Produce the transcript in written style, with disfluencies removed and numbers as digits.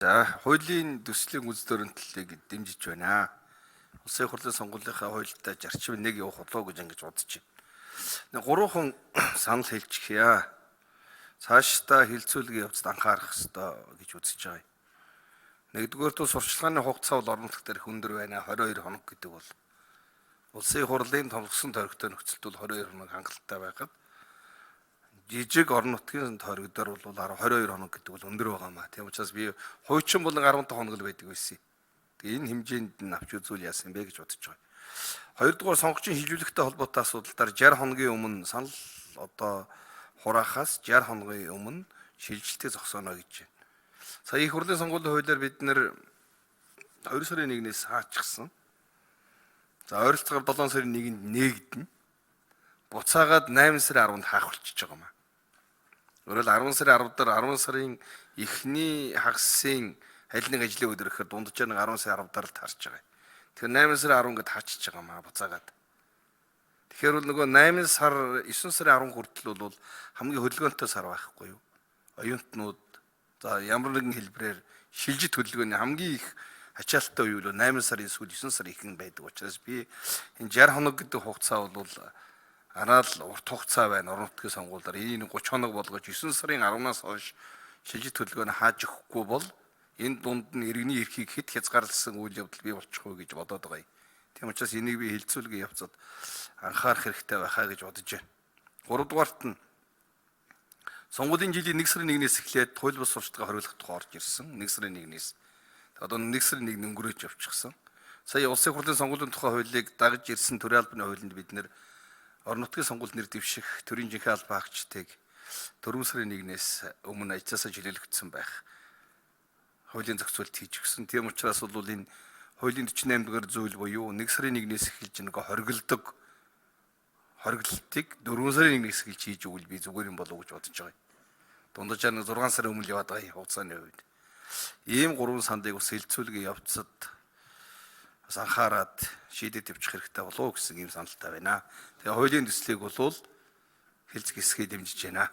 За хуулийн төслийн гүйц төрөнтлийг дэмжиж байна. Улсын хурлын сонгуулийнхаа хуультай зарчим нэг явах болоо гэж ингэж бодож байна. Гурван санал хэлчихье. Цаашдаа хилцүүлгийн явцад анхаарах ёстой гэж үзэж байгаа юм. Нэгдүгээр тул сурчлагын хугацаа бол орон нутгад өндөр байна. 22 хоног гэдэг бол улсын хурлын томлогсон тойрогтой нөхцөлд бол 22 хоног хангалттай байгаад жижиг орон нутгийн тойрогдоор бол 22 хоног гэдэг бол өндөр байгаамаа. Тийм учраас би хуучин бол 15 хоног л байдаг байсан. Тэгээ энэ хэмжээнд нь авч үзүүл яасан бэ гэж бодож байгаа. Хоёрдугаар сонгогчийн хилжүүлэгтэй холбоотой асуудал дээр 60 хоногийн өмнө санал хураахаас 60 хоногийн өмнө шилжилтийг зогсооно гэж байна. Сая их хурлын сонгуулийн хуулиар бид нэр 2 сарын 1-ээс хаачихсан. За ойролцоогоор 7 сарын 1-нд нээгдэнэ. Буцаагаад 8 сарын 10-нд хаах болчихж байгаа юм. Өөрөөр 10 сарын 10 дээр 10 сарын эхний хагасын аль нэг ажлын өдөр гэхээр дунджаар нэг 10 сарын 10 дараа л таарч байгаа. Тэгэхээр 8 сарын 10 гээд хаачихж байгаа маа буцаагаад. Тэгэхээр бол нөгөө 8 сар 9 сарын 10 хүртэл бол хамгийн хөдөлгөөнтэй сар байхгүй юу? Оюутнууд за ямар нэгэн хэлбэрээр шилжит хөдөлгөөний хамгийн их ачаалттай үе бол 8 сарын сүүл 9 сар ихэнх байдаг учраас би энэ 60 хоног гэдэг хугацаа бол араа л урт хугацаа байна. Орон нутгийн сонгуулиар энэ 30 хоног болгож 9 сарын 10-наас хойш шилжит хөдөлгөөний хааж өгөхгүй бол энэ дунд нь иргэний эрхийг хэд хязгаарласан үйл явдал бий болчих вэ гэж бодоод байгаа юм. Тийм учраас энийг би хилцүүлгийн явцад анхаарах хэрэгтэй байхаа гэж бодож байна. Гуравдугаарт нь сонгуулийн жилийн 1 сарын 1-ээс эхлээд хууль бус сурчлагын хориглох тухай орж ирсэн. 1 сарын 1-ээс. Одоо 1 сарын 1-нд өнгөрөөж явчихсан. Сая улсын хурлын сонгуулийн тухай хуулийг дагаж ирсэн төрийн албаны хуулинд бид нэр орон нутгийн сонгуульд нэр дэвших төрийн жинхэнэ албан хаагчдыг 4 сарын 1-ээс өмнө ажлаасаа чөлөөлөгдсөн байх хуулийн зохицуулт хийж өгсөн. Тийм учраас бол энэ хуулийн 48 дугаар зүйл буюу 1 сарын 1-ээс эхэлж нэг хориглолтыг 4 сарын 1-ээс эхэлж хийж өгвөл би зүгээр юм болов уу гэж бодож байгаа юм. Дунджаар нэг 6 сарын өмнө яваад байгаа хугацааны үед. Ийм гурван сандыг ус хилцүүлгийн явцад бас анхаарад шийдэж тавьчих хэрэгтэй болов уу гэсэн ийм саналтай байна. Тэгээ хуулийн төслийг бол хэлц гисгээ дэмжиж байна.